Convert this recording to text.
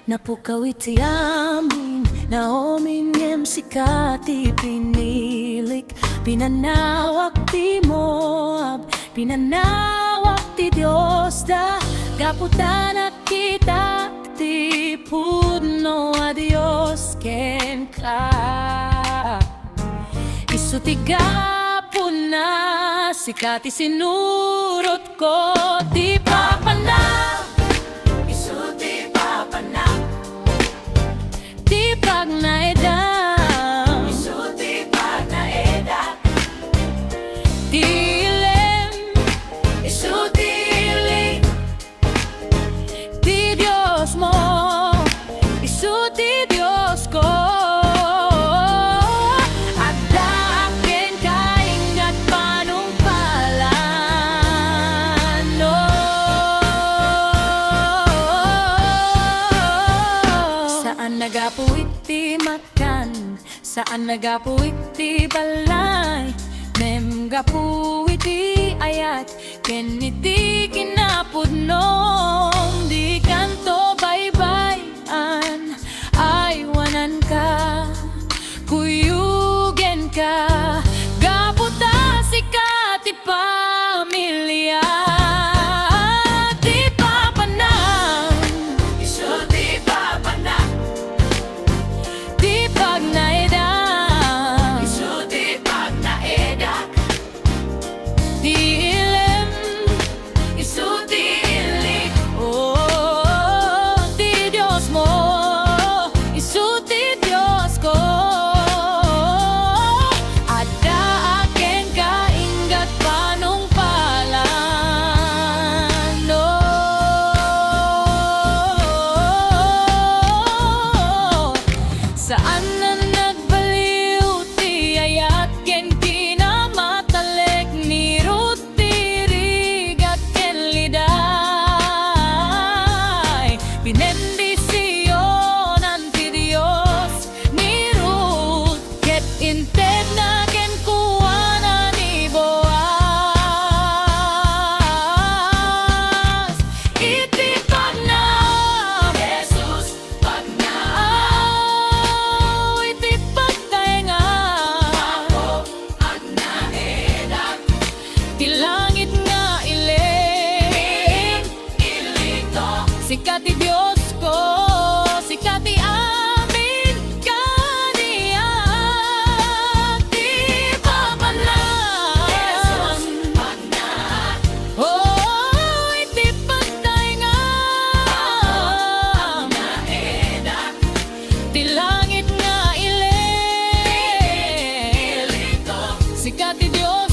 Napukaw iti amin, naominem sikati pinilik. Pinanawak ti Moab, pinanawak ti Diyos da. Gaputan nakita ti pudno a Diyos ken ka. Isu ti gapon na sikati sinurot ko ti Papanam. Isu ti Papanam, ti pagnaedam. Isu ti pagnaedam, ti ilem. Isu ti ilim, ti Diyos mo. Isu ti Diyos ko. Nagapuit ti makan, saan nagapuit ti balay. Mem gapuit ti ayat, ken iti kinapudnom. Di kanto baybayan, aywanan ka, kuyugen ka. Gaputa sikat ti pamilya. Saan na nagbaliw ti ayat ken kinamatalek ni ruti rigat ken liday. Pinendisyonan ti Dios ni Ruth ket inted na ken kuana ni Boaz. Iti Papanam, Jesus Papanam. Langit nga ilim, sikat ti Diyos ko, sikat ti amin kaniyak. Ti Papanam, Jesus Papanam. Oh, iti patay nga ti langit nga ilim, sikat ti Diyos